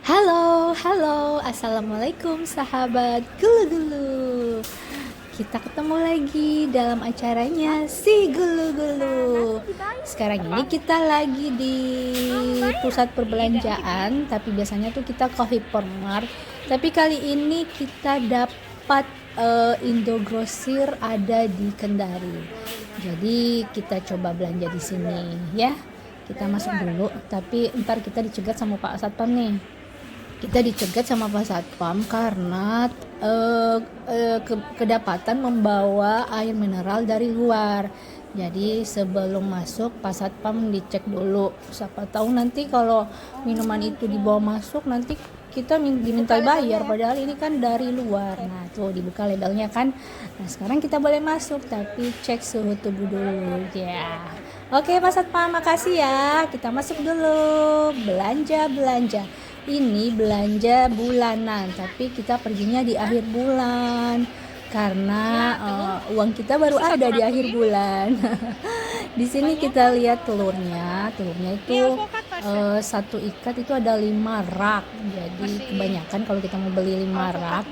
Halo, halo, assalamualaikum sahabat gulu-gulu. Kita ketemu lagi dalam acaranya si gulu-gulu. Sekarang ini kita lagi di pusat perbelanjaan, tapi biasanya tuh kita ke hypermart. Tapi kali ini kita dapat Indogrosir ada di Kendari. Jadi kita coba belanja di sini ya. Kita masuk dulu, tapi ntar kita dicegat sama Pak Satpam nih. Kita dicegat sama Pak Satpam karena kedapatan membawa air mineral dari luar. Jadi sebelum masuk Pak Satpam dicek dulu. Siapa tahu nanti kalau minuman itu dibawa masuk nanti kita diminta bayar, padahal ini kan dari luar. Nah tuh dibuka labelnya kan. Nah sekarang kita boleh masuk, tapi cek suhu tubuh dulu ya. Oke Pak Satpam, makasih ya. Kita masuk dulu. Belanja. Ini belanja bulanan, tapi kita perginya di akhir bulan karena uang kita baru ada di akhir bulan. Di sini kita lihat telurnya itu satu ikat itu ada 5 rak. Jadi kebanyakan kalau kita mau beli 5 rak,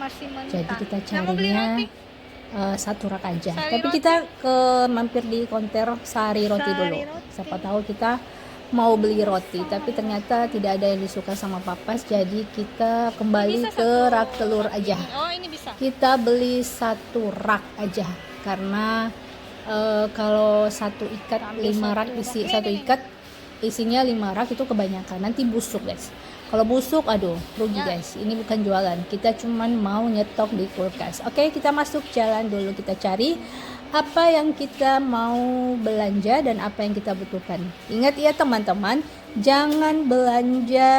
jadi kita carinya satu rak aja. Tapi kita mampir di konter Sari Roti dulu. Siapa tahu kita mau beli roti, tapi ternyata tidak ada yang disuka sama Papas, jadi kita kembali ke rak telur aja. Kita beli satu rak aja karena kalau satu ikat 5 rak satu ikat isinya 5 rak itu kebanyakan, nanti busuk guys. Kalau busuk aduh rugi guys. Ini bukan jualan, kita cuman mau nyetok di kulkas. Oke, kita masuk jalan dulu, kita cari apa yang kita mau belanja dan apa yang kita butuhkan. Ingat ya teman-teman, jangan belanja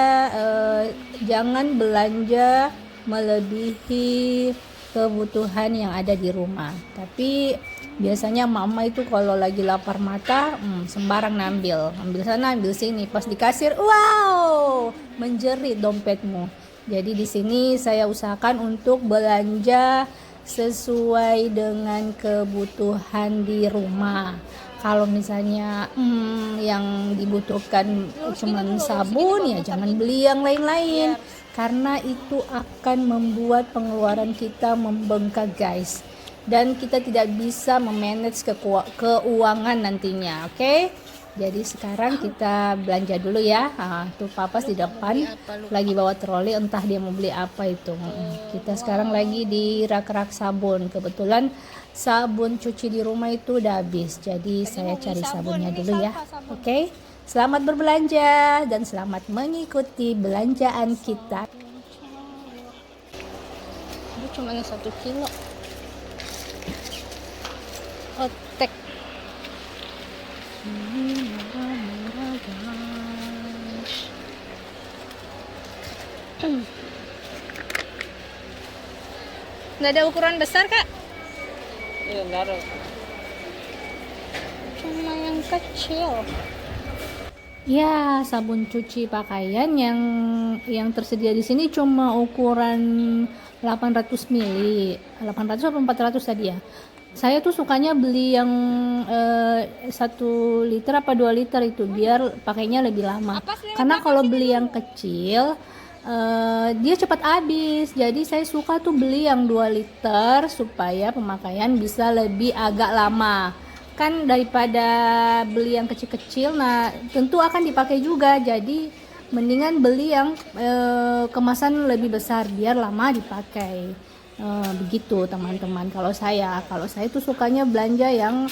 melebihi kebutuhan yang ada di rumah. Tapi biasanya mama itu kalau lagi lapar mata sembarang ambil sana ambil sini, pas di kasir wow menjerit dompetmu. Jadi di sini saya usahakan untuk belanja sesuai dengan kebutuhan di rumah. Kalau misalnya yang dibutuhkan cuma sabun, ya jangan beli yang lain-lain karena itu akan membuat pengeluaran kita membengkak guys, dan kita tidak bisa memanage keuangan nantinya. Oke? Jadi sekarang kita belanja dulu ya. Tuh Papas di depan lagi bawa troli, entah dia mau beli apa itu. Kita sekarang lagi di rak-rak sabun. Kebetulan sabun cuci di rumah itu udah habis. Jadi saya cari sabunnya dulu ya. Oke. Selamat berbelanja dan selamat mengikuti belanjaan kita. Ini cuma 1 kilo. Otek. Nggak ada ukuran besar kak? Iya nggak ada. Cuma yang kecil. Ya, sabun cuci pakaian yang tersedia di sini cuma ukuran 800 ml. 800 atau 400 tadi ya. Saya tuh sukanya beli yang 1 liter apa 2 liter itu biar pakainya lebih lama. Karena kalau beli yang kecil dia cepat habis. Jadi saya suka tuh beli yang 2 liter supaya pemakaian bisa lebih agak lama. Kan daripada beli yang kecil-kecil, nah tentu akan dipakai juga. Jadi mendingan beli yang kemasan lebih besar biar lama dipakai. Begitu teman-teman. Kalau saya tuh sukanya belanja yang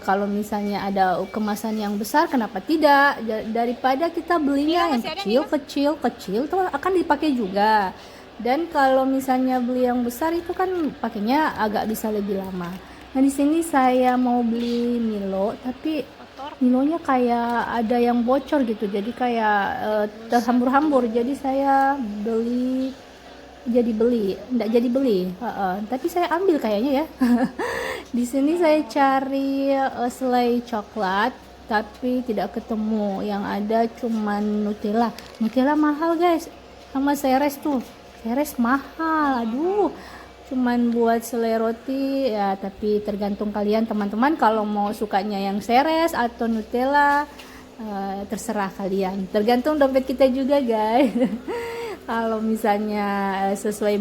kalau misalnya ada kemasan yang besar, kenapa tidak, daripada kita belinya yang kecil tuh akan dipakai juga. Dan kalau misalnya beli yang besar itu kan pakainya agak bisa lebih lama. Nah di sini saya mau beli Milo, tapi Milonya kayak ada yang bocor gitu, jadi kayak terhambur-hambur. Jadi saya enggak jadi beli, tapi saya ambil kayaknya ya. Di sini saya cari selai coklat, tapi tidak ketemu. Yang ada cuman Nutella mahal guys, sama Ceres tuh, Ceres mahal, aduh. Cuman buat selai roti ya, tapi tergantung kalian teman-teman, kalau mau sukanya yang Ceres atau Nutella terserah kalian, tergantung dompet kita juga guys. Kalau misalnya sesuai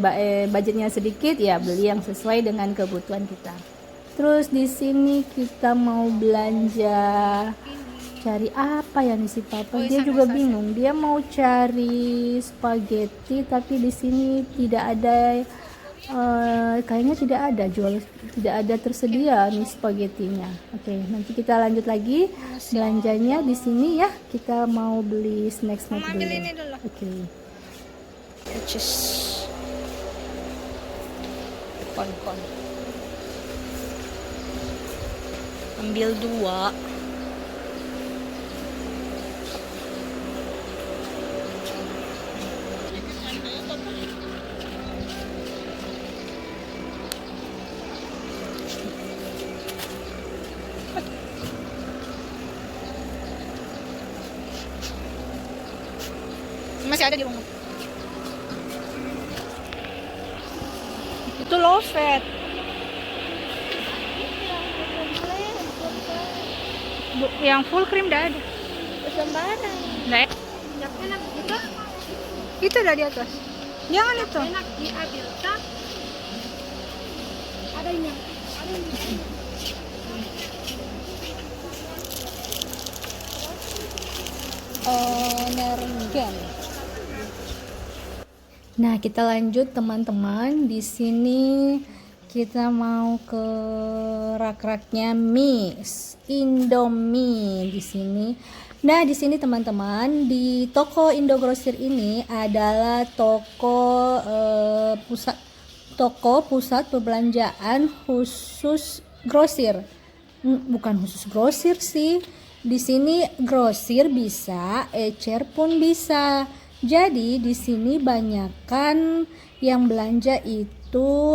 budgetnya sedikit, ya beli yang sesuai dengan kebutuhan kita. Terus di sini kita mau belanja, cari apa ya nih si Papa? Dia juga bingung. Dia mau cari spaghetti, tapi di sini tidak ada. Kayaknya tidak ada tersedia nih spagettinya. Oke, nanti kita lanjut lagi belanjanya di sini ya. Kita mau beli snack dulu. Oke. Purchase. Kon. Ambil 2. Masih ada di rumah. Itu low fat. Yang full cream dah ada. Sembarang. Nah, Yang enak juga. itu udah di atas. Jangan itu. Enak diambil tak? Ada ini. Energen. Nah, kita lanjut teman-teman. Di sini kita mau ke rak-raknya mie, Indomie di sini. Nah, di sini teman-teman, di toko Indogrosir ini adalah toko pusat perbelanjaan khusus grosir. Bukan khusus grosir sih. Di sini grosir bisa, ecer pun bisa. Jadi di sini banyakkan yang belanja itu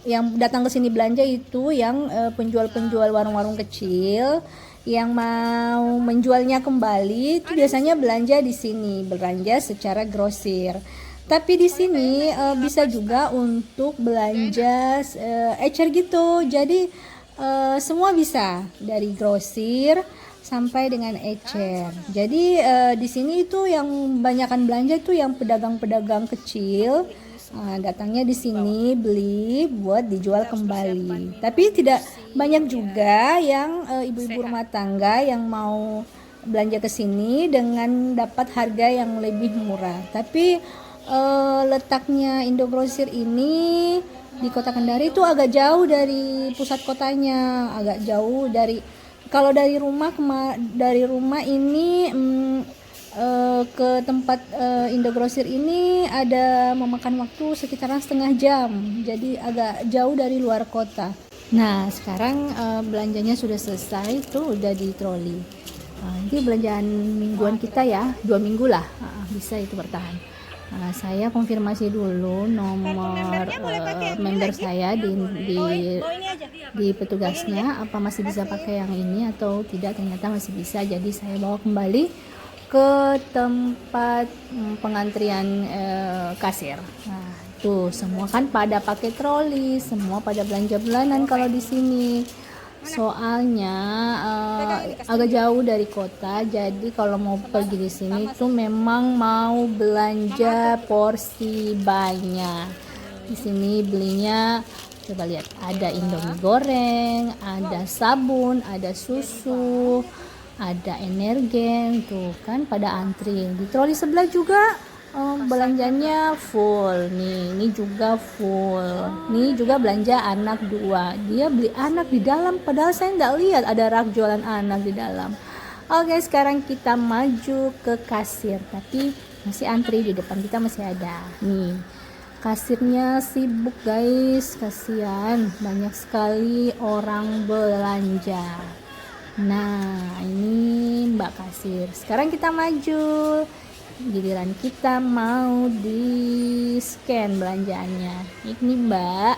yang datang ke sini belanja itu yang penjual-penjual warung-warung kecil yang mau menjualnya kembali itu biasanya belanja di sini, belanja secara grosir. Tapi di sini bisa juga untuk belanja ecer gitu. Jadi semua bisa dari grosir sampai dengan ecer. Jadi di sini itu yang banyakkan belanja itu yang pedagang-pedagang kecil datangnya di sini beli buat dijual kembali. Tapi tidak banyak juga yang ibu-ibu rumah tangga yang mau belanja ke sini dengan dapat harga yang lebih murah. Tapi letaknya Indogrosir ini di Kota Kendari itu agak jauh dari pusat kotanya, agak jauh dari kalau dari rumah ini ke tempat Indogrosir ini ada memakan waktu sekitaran setengah jam, jadi agak jauh dari luar kota. Nah, sekarang belanjanya sudah selesai, tuh udah di troli. Ini belanjaan mingguan kita ya, 2 minggu lah, bisa itu bertahan. Saya konfirmasi dulu nomor member saya di petugasnya apa masih bisa pakai yang ini atau tidak. Ternyata masih bisa, jadi saya bawa kembali ke tempat pengantrian kasir. Nah, tuh semua kan pada pakai troli, semua pada belanja bulanan kalau di sini. Soalnya agak jauh dari kota, jadi kalau mau pergi di sini tuh memang mau belanja porsi banyak. Di sini belinya coba lihat, ada Indomie goreng, ada sabun, ada susu, ada energen, tuh kan pada antri. Di troli sebelah juga belanjanya full nih, ini juga full, nih juga belanja anak 2, dia beli anak di dalam padahal saya nggak lihat ada rak jualan anak di dalam. Oke, sekarang kita maju ke kasir, tapi masih antri di depan kita masih ada nih. Kasirnya sibuk guys, kasihan banyak sekali orang belanja. Nah, ini Mbak kasir. Sekarang kita maju, giliran kita mau di scan belanjaannya. Ini Mbak,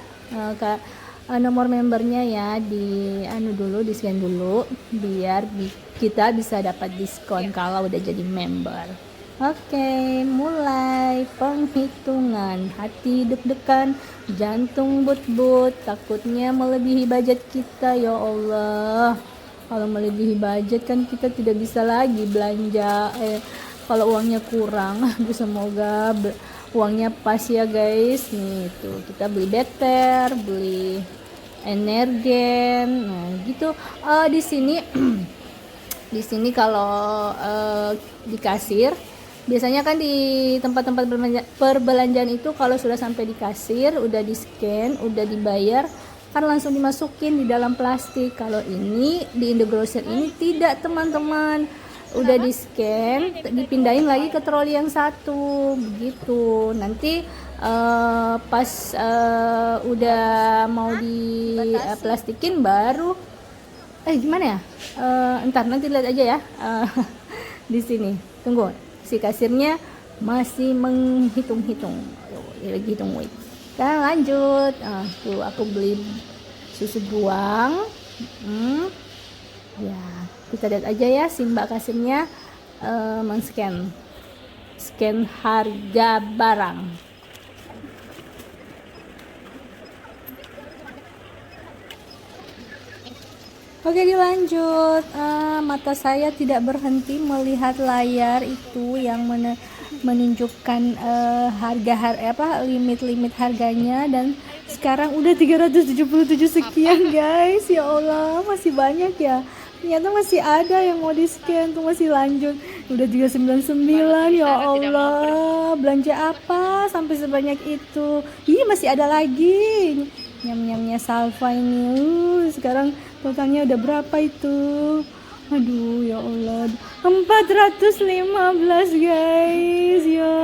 nomor membernya ya, di di scan dulu biar kita bisa dapat diskon kalau udah jadi member. Oke, mulai penghitungan. Hati deg-degan, jantung but-but, takutnya melebihi budget kita. Ya Allah, kalau melebihi budget kan kita tidak bisa lagi belanja kalau uangnya kurang. Aduh, semoga uangnya pas ya guys. Nih tuh kita beli better, beli energen. Nah gitu. Di sini di sini kalau di kasir biasanya kan di tempat-tempat perbelanjaan itu kalau sudah sampai di kasir, udah di scan, udah dibayar, kan langsung dimasukin di dalam plastik. Kalau ini di Indogrocer ini tidak teman-teman, udah di scan, dipindahin lagi ke troli yang satu begitu. Nanti pas udah mau di plastikin baru gimana ya, entar nanti lihat aja ya. Di sini tunggu, si kasirnya masih menghitung-hitung, lagi hitung weight. Kita lanjut. Tuh aku beli susu buang. Ya kita lihat aja ya, si mbak kasirnya scan harga barang. Oke dilanjut. Mata saya tidak berhenti melihat layar itu yang menunjukkan limit harganya, dan sekarang udah 377 sekian guys. Ya Allah, masih banyak ya. Ternyata masih ada yang mau di scan tuh, masih lanjut. Udah 399. Ya Allah, belanja apa sampai sebanyak itu? Ih, masih ada lagi. Nyam-nyamnya Salva ini. Sekarang totalnya udah berapa itu? Aduh ya Allah, 415 guys ya.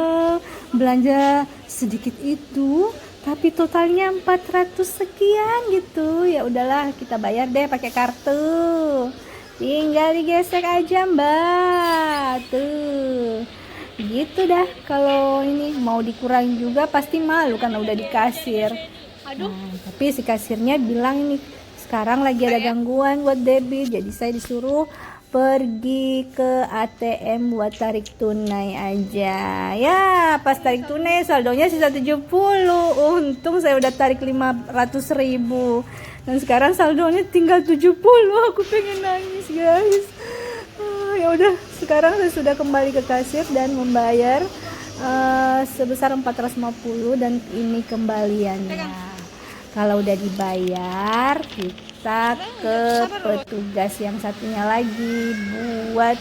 Belanja sedikit itu tapi totalnya 400 sekian gitu. Ya udahlah, kita bayar deh pakai kartu. Tinggal digesek aja mbak. Tuh gitu dah. Kalau ini mau dikurangin juga pasti malu kan udah di kasir. Nah, tapi si kasirnya bilang ini sekarang lagi ada gangguan buat debit, jadi saya disuruh pergi ke ATM buat tarik tunai aja. Ya pas tarik tunai saldonya sisa 70. Untung saya udah tarik 500.000 dan sekarang saldonya tinggal 70. Aku pengen nangis guys. Ya udah, sekarang saya sudah kembali ke kasir dan membayar sebesar 450 dan ini kembaliannya. Kalau udah dibayar, kita ke petugas yang satunya lagi buat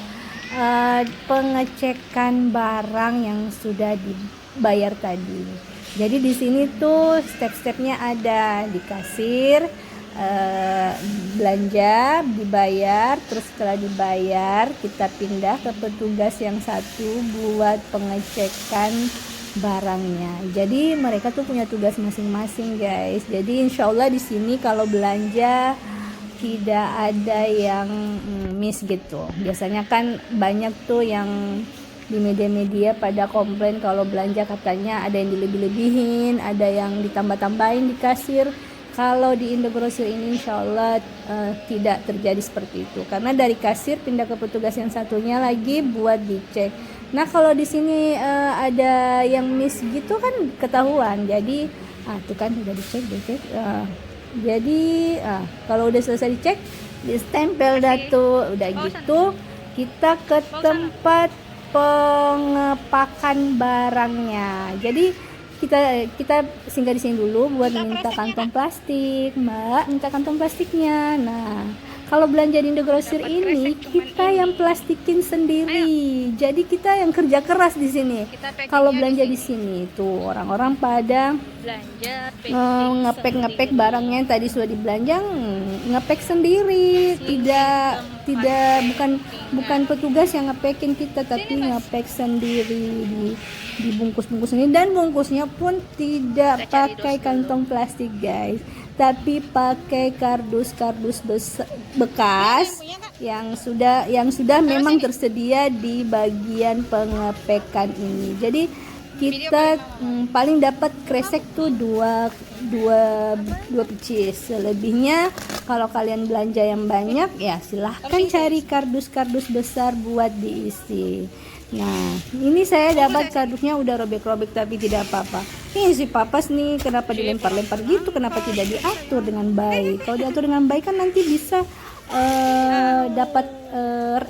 pengecekan barang yang sudah dibayar tadi. Jadi di sini tuh step-stepnya ada di kasir, belanja, dibayar, terus setelah dibayar kita pindah ke petugas yang satu buat pengecekan barangnya. Jadi mereka tuh punya tugas masing-masing guys. Jadi insya Allah di sini kalau belanja tidak ada yang miss gitu. Biasanya kan banyak tuh yang di media-media pada komplain kalau belanja katanya ada yang dilebih-lebihin, ada yang ditambah-tambahin di kasir. Kalau di Indogrocer ini insya Allah tidak terjadi seperti itu, karena dari kasir pindah ke petugas yang satunya lagi buat dicek. Nah kalau di sini ada yang miss gitu kan ketahuan. Jadi tuh kan udah dicek. Jadi kalau udah selesai dicek, distempel dah tuh. Udah gitu kita ke tempat pengepakan barangnya. Jadi kita singgah di sini dulu buat minta kantong plastik. Mbak, minta kantong plastiknya. Nah kalau belanja di Indogrocer ini kita yang plastikin sendiri. Jadi kita yang kerja keras di sini. Kalau belanja di sini tuh orang-orang pada ngepek barangnya yang tadi sudah dibelanja, ngepek sendiri. Bukan petugas yang ngepekin kita, tapi ngepek sendiri di bungkus-bungkus ini, dan bungkusnya pun tidak pakai kantong plastik guys, tapi pakai kardus bekas yang sudah memang tersedia di bagian pengepekan ini. Jadi kita paling dapat kresek tuh dua pieces. Selebihnya kalau kalian belanja yang banyak ya silahkan cari kardus besar buat diisi. Nah ini saya dapat kardusnya udah robek-robek tapi tidak apa-apa. Ini si papas nih kenapa dilempar-lempar gitu, kenapa tidak diatur dengan baik? Kalau diatur dengan baik kan nanti bisa dapat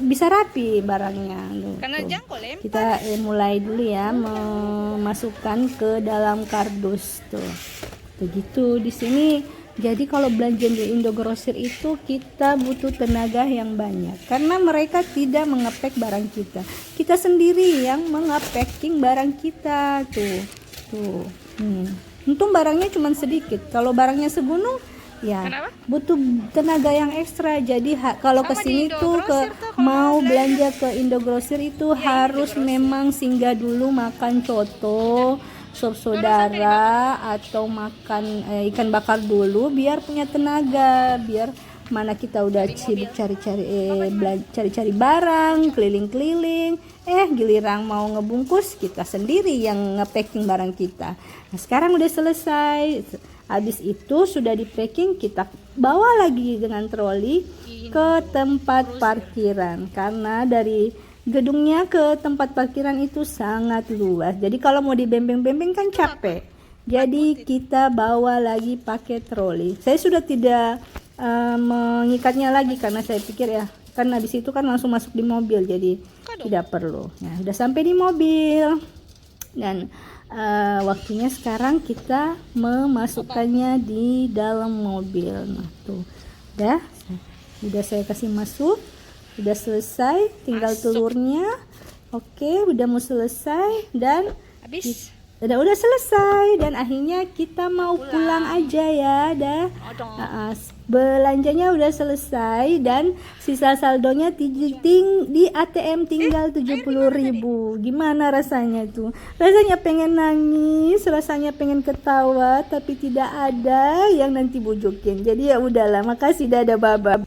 bisa rapi barangnya. Karena Tuh. jangkau lempar. Kita mulai dulu ya memasukkan ke dalam kardus tuh. Begitu di sini. Jadi kalau belanja di Indogrosir itu kita butuh tenaga yang banyak karena mereka tidak mengepek barang kita. Kita sendiri yang mengepacking barang kita tuh. Untung barangnya cuma sedikit. Kalau barangnya segunung ya Kenapa? butuh tenaga yang ekstra. Jadi kalau Sama ke sini di tuh Indogrosir tuh kalau mau belanja ke Indogrosir itu harus memang singgah dulu makan coto, sop saudara atau makan ikan bakar dulu biar punya tenaga, biar mana kita udah sibuk cari-cari barang, keliling-keliling, giliran mau ngebungkus kita sendiri yang nge-packing barang kita. Nah, sekarang udah selesai. Habis itu sudah di-packing, kita bawa lagi dengan troli ke tempat parkiran karena dari gedungnya ke tempat parkiran itu sangat luas. Jadi kalau mau dibembeng-bembeng kan capek. Jadi kita bawa lagi pakai troli. Saya sudah tidak mengikatnya lagi karena saya pikir ya, kan habis itu kan langsung masuk di mobil, jadi tidak perlu. Nah, udah sampai di mobil dan waktunya sekarang kita memasukkannya di dalam mobil. Nah, tuh udah saya kasih masuk. Udah selesai, tinggal telurnya. Oke, udah mau selesai dan Habis. udah selesai dan akhirnya kita mau pulang aja ya. Belanjanya udah selesai dan sisa saldonya di ATM tinggal 70.000. Gimana rasanya tuh? Rasanya pengen nangis, rasanya pengen ketawa, tapi tidak ada yang nanti bujukin. Jadi ya udahlah, makasih, dadah, baba.